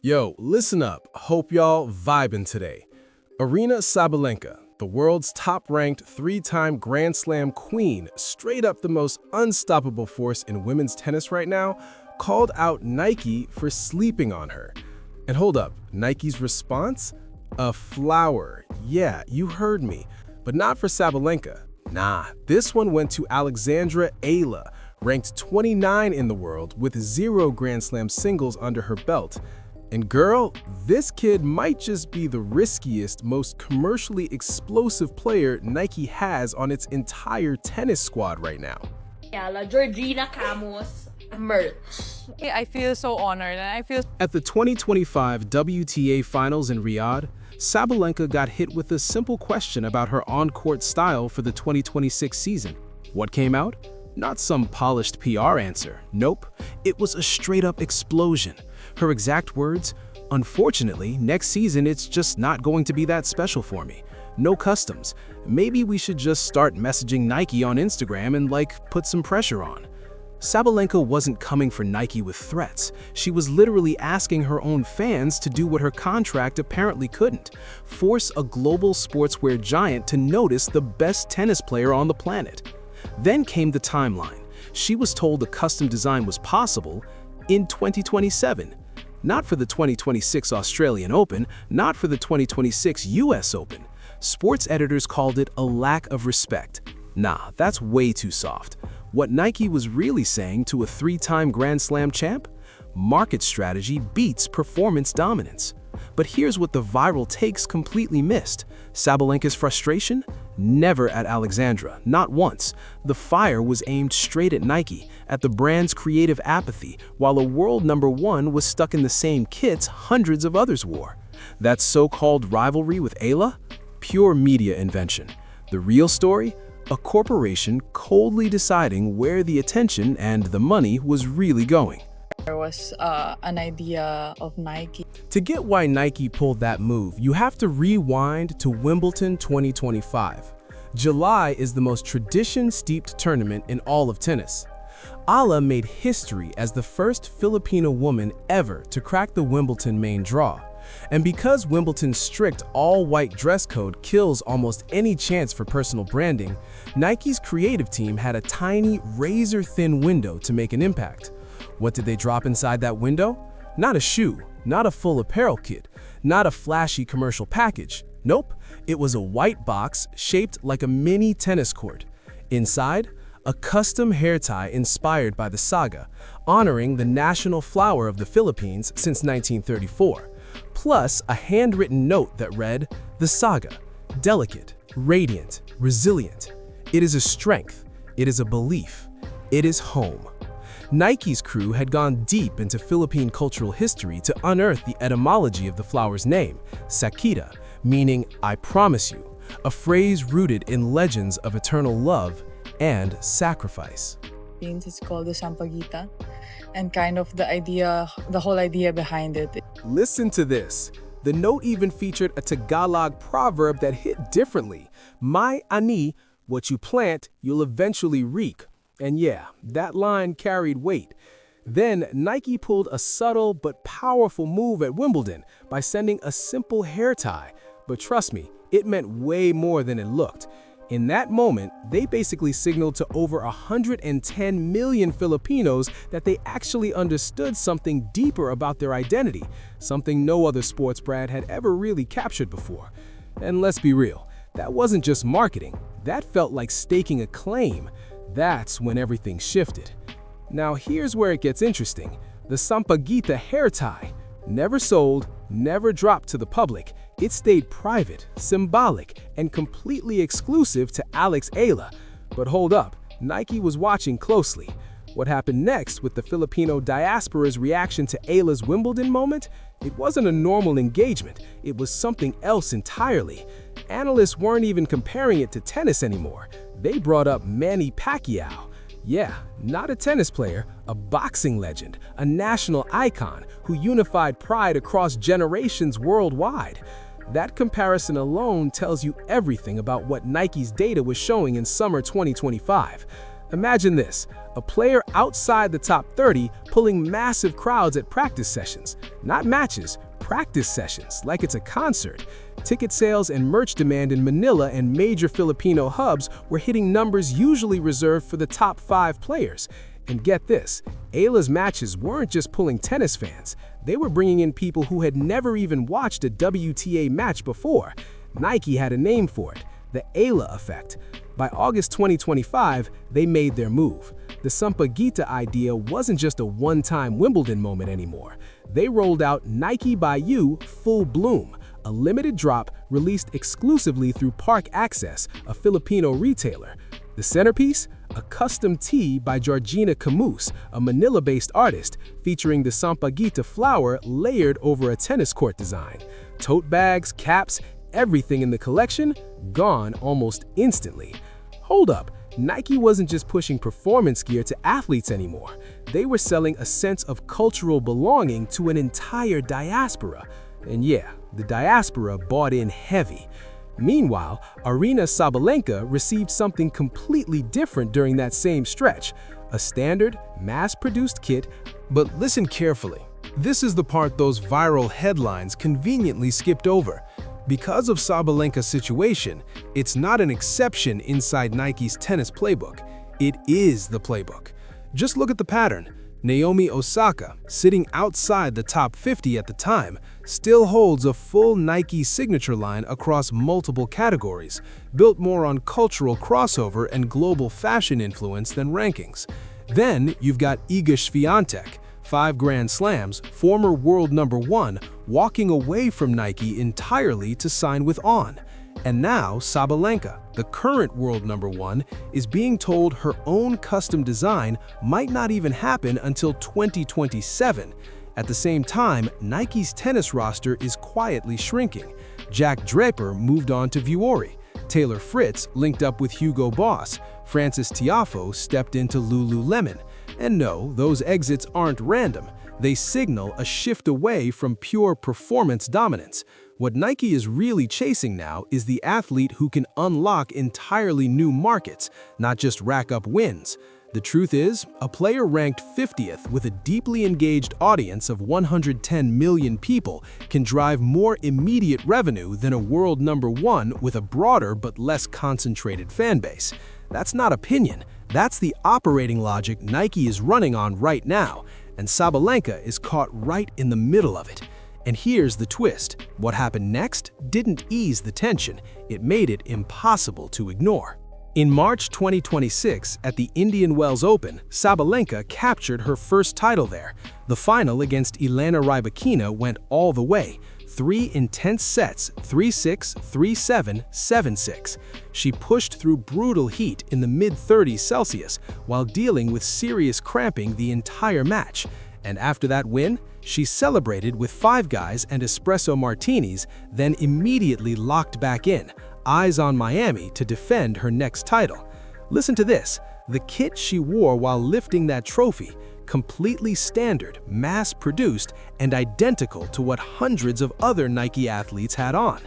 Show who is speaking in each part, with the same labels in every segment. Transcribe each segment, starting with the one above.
Speaker 1: Yo, listen up. Hope y'all vibing today. Sabalenka, the world's top-ranked three-time Grand Slam queen, straight up the most unstoppable force in women's tennis right now, called out Nike for sleeping on her. And hold up, Nike's response? A flower. Yeah, you heard me. But not for Sabalenka. Nah, this one went to Alexandra Eala, ranked 29 in the world with 0 Grand Slam singles under her belt. And girl, this kid might just be the riskiest, most commercially explosive player Nike has on its entire tennis squad right now.
Speaker 2: Eala, Georgina Camus, merch.
Speaker 3: I feel so honored and I feel...
Speaker 1: At the 2025 WTA Finals in Riyadh, Sabalenka got hit with a simple question about her on-court style for the 2026 season. What came out? Not some polished PR answer. Nope, it was a straight-up explosion. Her exact words, "Unfortunately, next season it's just not going to be that special for me. No customs. Maybe we should just start messaging Nike on Instagram and put some pressure on." Sabalenka wasn't coming for Nike with threats. She was literally asking her own fans to do what her contract apparently couldn't: force a global sportswear giant to notice the best tennis player on the planet. Then came the timeline. She was told a custom design was possible in 2027. Not for the 2026 Australian Open, not for the 2026 US Open. Sports editors called it a lack of respect. Nah, that's way too soft. What Nike was really saying to a 3-time Grand Slam champ? Market strategy beats performance dominance. But here's what the viral takes completely missed. Sabalenka's frustration? Never at Alexandra, not once. The fire was aimed straight at Nike, at the brand's creative apathy, while a world #1 was stuck in the same kits hundreds of others wore. That so-called rivalry with Eala? Pure media invention. The real story? A corporation coldly deciding where the attention and the money was really going.
Speaker 3: There was an idea of Nike.
Speaker 1: To get why Nike pulled that move, you have to rewind to Wimbledon 2025. July is the most tradition-steeped tournament in all of tennis. Eala made history as the first Filipino woman ever to crack the Wimbledon main draw. And because Wimbledon's strict all-white dress code kills almost any chance for personal branding, Nike's creative team had a tiny, razor-thin window to make an impact. What did they drop inside that window? Not a shoe, not a full apparel kit, not a flashy commercial package. Nope, it was a white box shaped like a mini tennis court. Inside, a custom hair tie inspired by the saga, honoring the national flower of the Philippines since 1934, plus a handwritten note that read, "The saga, delicate, radiant, resilient. It is a strength, it is a belief, it is home." Nike's crew had gone deep into Philippine cultural history to unearth the etymology of the flower's name, Sakita, meaning "I promise you," a phrase rooted in legends of eternal love and sacrifice.
Speaker 3: It's called the Sampaguita, and kind of the whole idea behind it.
Speaker 1: Listen to this. The note even featured a Tagalog proverb that hit differently. "May ani, what you plant, you'll eventually reap." And yeah, that line carried weight. Then Nike pulled a subtle but powerful move at Wimbledon by sending a simple hair tie. But trust me, it meant way more than it looked. In that moment, they basically signaled to over 110 million Filipinos that they actually understood something deeper about their identity, something no other sports brand had ever really captured before. And let's be real, that wasn't just marketing. That felt like staking a claim. That's when everything shifted. Now here's where it gets interesting. The Sampaguita hair tie. Never sold, never dropped to the public. It stayed private, symbolic, and completely exclusive to Alex Eala. But hold up, Nike was watching closely. What happened next with the Filipino diaspora's reaction to Eala's Wimbledon moment? It wasn't a normal engagement, it was something else entirely. Analysts weren't even comparing it to tennis anymore. They brought up Manny Pacquiao. Yeah, not a tennis player, a boxing legend, a national icon who unified pride across generations worldwide. That comparison alone tells you everything about what Nike's data was showing in summer 2025. Imagine this, a player outside the top 30 pulling massive crowds at practice sessions. Not matches, practice sessions, like it's a concert. Ticket sales and merch demand in Manila and major Filipino hubs were hitting numbers usually reserved for the top 5 players. And get this, Eala's matches weren't just pulling tennis fans. They were bringing in people who had never even watched a WTA match before. Nike had a name for it, the Eala effect. By August 2025, they made their move. The Sabalenka idea wasn't just a one-time Wimbledon moment anymore. They rolled out Nike by You Full Bloom, a limited drop released exclusively through Park Access, a Filipino retailer. The centerpiece? A custom tee by Georgina Camus, a Manila-based artist, featuring the Sampaguita flower layered over a tennis court design. Tote bags, caps, everything in the collection gone almost instantly. Hold up, Nike wasn't just pushing performance gear to athletes anymore. They were selling a sense of cultural belonging to an entire diaspora. And yeah, the diaspora bought in heavy. Meanwhile, Aryna Sabalenka received something completely different during that same stretch, a standard, mass-produced kit.
Speaker 4: But listen carefully. This is the part those viral headlines conveniently skipped over. Because of Sabalenka's situation, it's not an exception inside Nike's tennis playbook. It is the playbook. Just look at the pattern. Naomi Osaka, sitting outside the top 50 at the time, still holds a full Nike signature line across multiple categories, built more on cultural crossover and global fashion influence than rankings. Then you've got Iga Swiatek, 5 Grand Slams, former world #1, walking away from Nike entirely to sign with On. And now Sabalenka, the current world #1, is being told her own custom design might not even happen until 2027. At the same time, Nike's tennis roster is quietly shrinking. Jack Draper moved on to Vuori. Taylor Fritz linked up with Hugo Boss. Frances Tiafoe stepped into Lululemon. And no, those exits aren't random. They signal a shift away from pure performance dominance. What Nike is really chasing now is the athlete who can unlock entirely new markets, not just rack up wins. The truth is, a player ranked 50th with a deeply engaged audience of 110 million people can drive more immediate revenue than a world #1 with a broader but less concentrated fan base. That's not opinion. That's the operating logic Nike is running on right now, and Sabalenka is caught right in the middle of it. And here's the twist. What happened next didn't ease the tension, it made it impossible to ignore. In March 2026, at the Indian Wells Open, Sabalenka captured her first title there. The final against Elena Rybakina went all the way. 3 intense sets, 3-6, 3-7, 7-6. She pushed through brutal heat in the mid-30s Celsius while dealing with serious cramping the entire match. And after that win, she celebrated with Five Guys and espresso martinis, then immediately locked back in, eyes on Miami to defend her next title. Listen to this, the kit she wore while lifting that trophy, completely standard, mass-produced, and identical to what hundreds of other Nike athletes had on.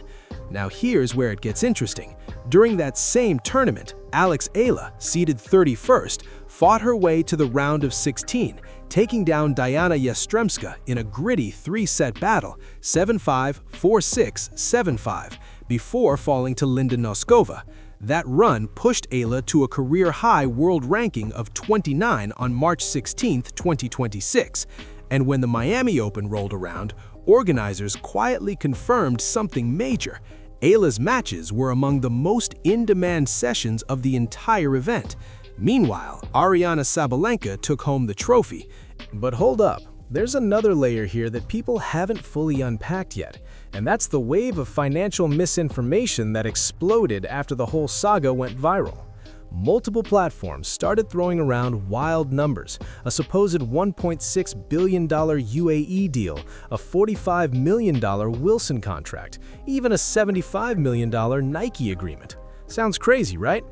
Speaker 4: Now here's where it gets interesting. During that same tournament, Alex Eala, seeded 31st, fought her way to the round of 16, taking down Diana Yastremska in a gritty 3-set battle, 7-5, 4-6, 7-5, before falling to Linda Noskova. That run pushed Eala to a career-high world ranking of 29 on March 16, 2026. And when the Miami Open rolled around, organizers quietly confirmed something major. Eala's matches were among the most in-demand sessions of the entire event. Meanwhile, Aryna Sabalenka took home the trophy. But hold up, there's another layer here that people haven't fully unpacked yet, and that's the wave of financial misinformation that exploded after the whole saga went viral. Multiple platforms started throwing around wild numbers, a supposed $1.6 billion UAE deal, a $45 million Wilson contract, even a $75 million Nike agreement. Sounds crazy, right?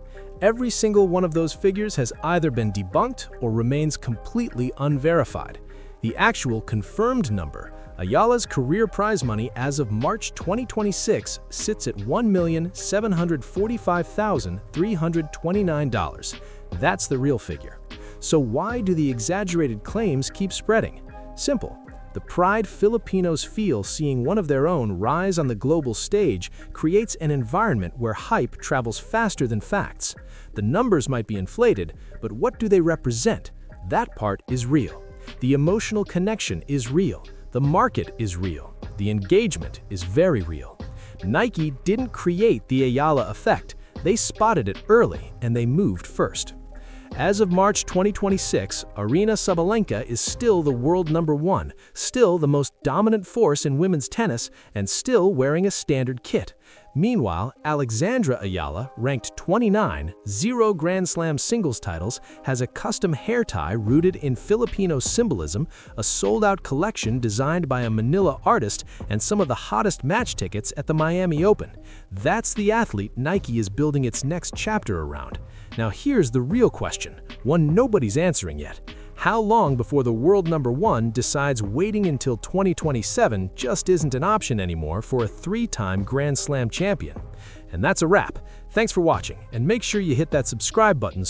Speaker 4: Every single one of those figures has either been debunked or remains completely unverified. The actual confirmed number, Eala's career prize money as of March 2026, sits at $1,745,329.
Speaker 1: That's the real figure. So why do the exaggerated claims keep spreading? Simple. The pride Filipinos feel seeing one of their own rise on the global stage creates an environment where hype travels faster than facts. The numbers might be inflated, but what do they represent? That part is real. The emotional connection is real. The market is real. The engagement is very real. Nike didn't create the Eala effect. They spotted it early and they moved first. As of March 2026, Aryna Sabalenka is still the world #1, still the most dominant force in women's tennis, and still wearing a standard kit. Meanwhile, Alexandra Eala, ranked 29, 0 Grand Slam singles titles, has a custom hair tie rooted in Filipino symbolism, a sold-out collection designed by a Manila artist, and some of the hottest match tickets at the Miami Open. That's the athlete Nike is building its next chapter around. Now here's the real question, one nobody's answering yet. How long before the world #1 decides waiting until 2027 just isn't an option anymore for a 3-time Grand Slam champion? And that's a wrap. Thanks for watching, and make sure you hit that subscribe button.